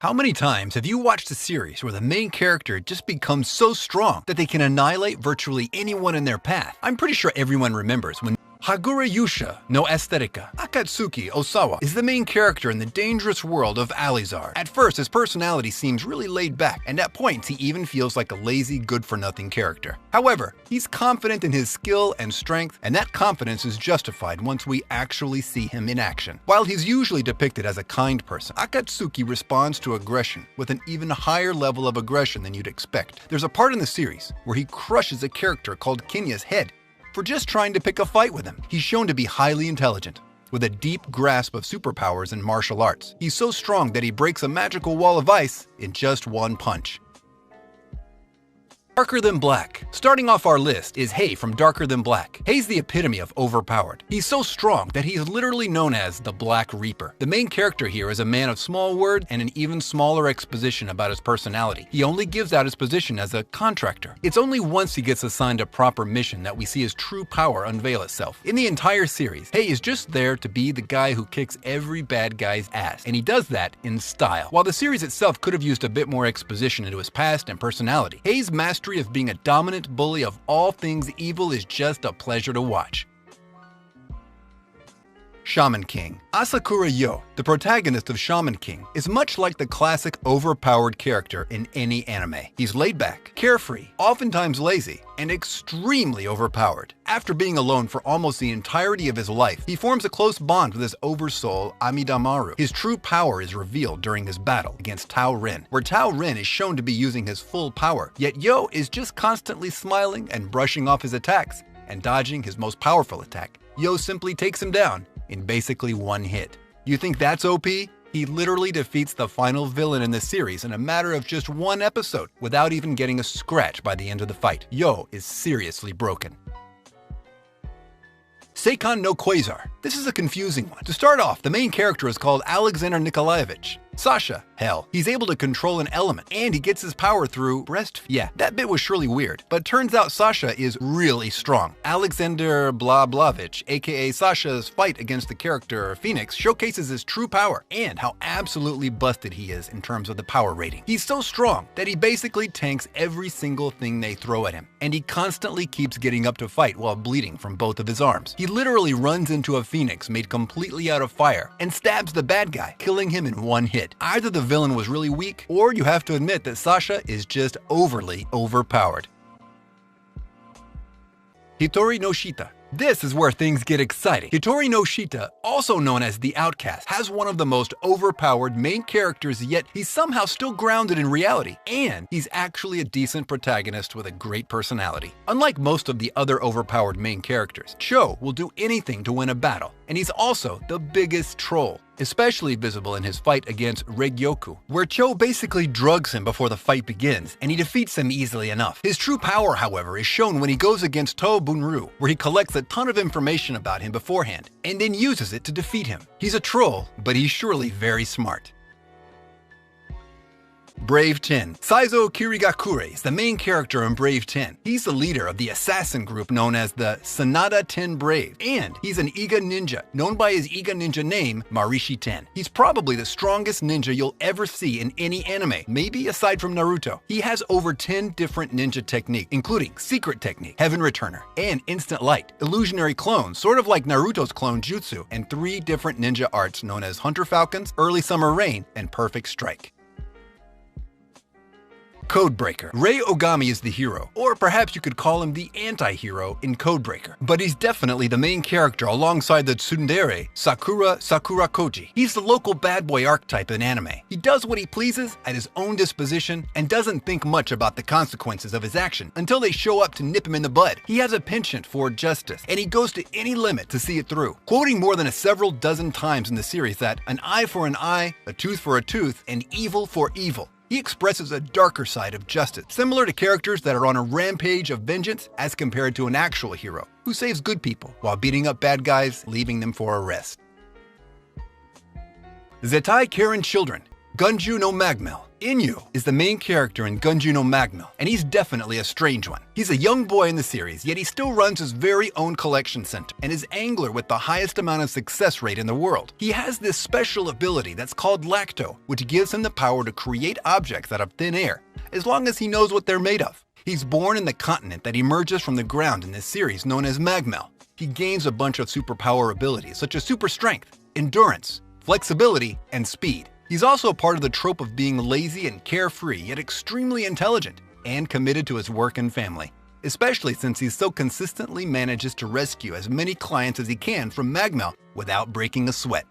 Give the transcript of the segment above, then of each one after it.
How many times have you watched a series where the main character just becomes so strong that they can annihilate virtually anyone in their path? I'm pretty sure everyone remembers when Hagure Yuusha no Aesthetica Akatsuki Osawa is the main character in the dangerous world of Alizar. At first, his personality seems really laid back, and at points he even feels like a lazy, good-for-nothing character. However, he's confident in his skill and strength, and that confidence is justified once we actually see him in action. While he's usually depicted as a kind person, Akatsuki responds to aggression with an even higher level of aggression than you'd expect. There's a part in the series where he crushes a character called Kinya's head for just trying to pick a fight with him. He's shown to be highly intelligent, with a deep grasp of superpowers and martial arts. He's so strong that he breaks a magical wall of ice in just one punch. Darker Than Black. Starting off our list is Hei from Darker Than Black. Hei's the epitome of overpowered. He's so strong that he's literally known as the Black Reaper. The main character here is a man of small words and an even smaller exposition about his personality. He only gives out his position as a contractor. It's only once he gets assigned a proper mission that we see his true power unveil itself. In the entire series, Hei is just there to be the guy who kicks every bad guy's ass, and he does that in style. While the series itself could have used a bit more exposition into his past and personality, Hei's mastery of being a dominant bully of all things evil is just a pleasure to watch. Shaman King. Asakura Yo, the protagonist of Shaman King, is much like the classic overpowered character in any anime. He's laid back, carefree, oftentimes lazy, and extremely overpowered. After being alone for almost the entirety of his life, he forms a close bond with his oversoul Amidamaru. His true power is revealed during his battle against Tao Ren, where Tao Ren is shown to be using his full power, yet Yo is just constantly smiling and brushing off his attacks and dodging his most powerful attack. Yo simply takes him down in basically one hit. You think that's OP? He literally defeats the final villain in the series in a matter of just one episode without even getting a scratch by the end of the fight. Yo is seriously broken. Seikon no Quasar. This is a confusing one. To start off, the main character is called Alexander Nikolaevich. Sasha, hell, he's able to control an element, and he gets his power through breastfeeding. Yeah, that bit was surely weird, but turns out Sasha is really strong. Alexander Blavlovich, aka Sasha's fight against the character Phoenix, showcases his true power and how absolutely busted he is in terms of the power rating. He's so strong that he basically tanks every single thing they throw at him, and he constantly keeps getting up to fight while bleeding from both of his arms. He literally runs into a Phoenix made completely out of fire and stabs the bad guy, killing him in one hit. Either the villain was really weak, or you have to admit that Sasha is just overly overpowered. Hitori no Shita. This is where things get exciting. Hitori no Shita, also known as the Outcast, has one of the most overpowered main characters, yet he's somehow still grounded in reality, and he's actually a decent protagonist with a great personality. Unlike most of the other overpowered main characters, Cho will do anything to win a battle, and he's also the biggest troll, especially visible in his fight against Regyoku, where Cho basically drugs him before the fight begins, and he defeats him easily enough. His true power, however, is shown when he goes against To Bunru, where he collects a ton of information about him beforehand, and then uses it to defeat him. He's a troll, but he's surely very smart. Brave 10. Saizo Kirigakure is the main character in Brave 10. He's the leader of the assassin group known as the Sanada 10 Brave, and he's an Iga ninja, known by his Iga ninja name, Marishi 10. He's probably the strongest ninja you'll ever see in any anime, maybe aside from Naruto. He has over 10 different ninja techniques, including Secret Technique, Heaven Returner, and Instant Light, illusionary clones, sort of like Naruto's clone Jutsu, and 3 different ninja arts known as Hunter Falcons, Early Summer Rain, and Perfect Strike. Codebreaker. Rei Ogami is the hero, or perhaps you could call him the anti-hero in Codebreaker, but he's definitely the main character alongside the tsundere Sakura Koji. He's the local bad boy archetype in anime. He does what he pleases at his own disposition and doesn't think much about the consequences of his action until they show up to nip him in the bud. He has a penchant for justice, and he goes to any limit to see it through, quoting more than several dozen times in the series that an eye for an eye, a tooth for a tooth, and evil for evil. He expresses a darker side of justice, similar to characters that are on a rampage of vengeance as compared to an actual hero who saves good people while beating up bad guys, leaving them for a rest. Zetai Karen Children. Gunju no Magmel. Inyu is the main character in Gunju no Magno, and he's definitely a strange one. He's a young boy in the series, yet he still runs his very own collection center and is angler with the highest amount of success rate in the world. He has this special ability that's called Lacto, which gives him the power to create objects out of thin air, as long as he knows what they're made of. He's born in the continent that emerges from the ground in this series known as Magmel. He gains a bunch of superpower abilities such as super strength, endurance, flexibility, and speed. He's also part of the trope of being lazy and carefree, yet extremely intelligent and committed to his work and family, especially since he so consistently manages to rescue as many clients as he can from Magmel without breaking a sweat.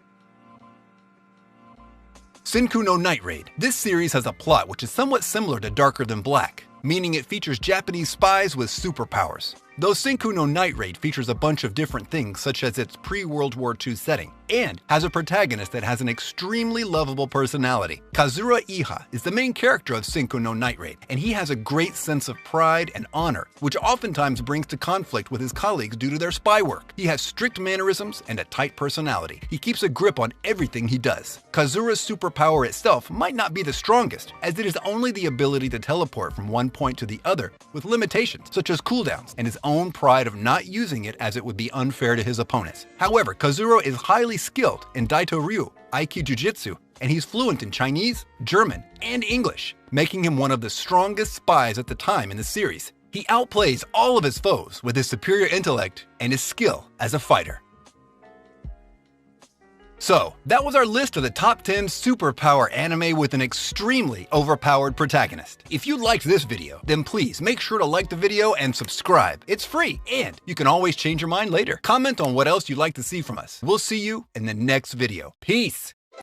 Senku no Night Raid. This series has a plot which is somewhat similar to Darker Than Black, meaning it features Japanese spies with superpowers. Though Senku no Night Raid features a bunch of different things such as its pre-World War II setting, and has a protagonist that has an extremely lovable personality. Kazura Iha is the main character of Senku no Night Raid, and he has a great sense of pride and honor, which oftentimes brings to conflict with his colleagues due to their spy work. He has strict mannerisms and a tight personality. He keeps a grip on everything he does. Kazura's superpower itself might not be the strongest, as it is only the ability to teleport from one point to the other with limitations such as cooldowns and his own pride of not using it as it would be unfair to his opponents. However, Kazura is highly skilled in Daito Ryu, Aiki Jiu-Jitsu, and he's fluent in Chinese, German, and English, making him one of the strongest spies at the time in the series. He outplays all of his foes with his superior intellect and his skill as a fighter. So, that was our list of the top 10 superpower anime with an extremely overpowered protagonist. If you liked this video, then please make sure to like the video and subscribe. It's free, and you can always change your mind later. Comment on what else you'd like to see from us. We'll see you in the next video. Peace!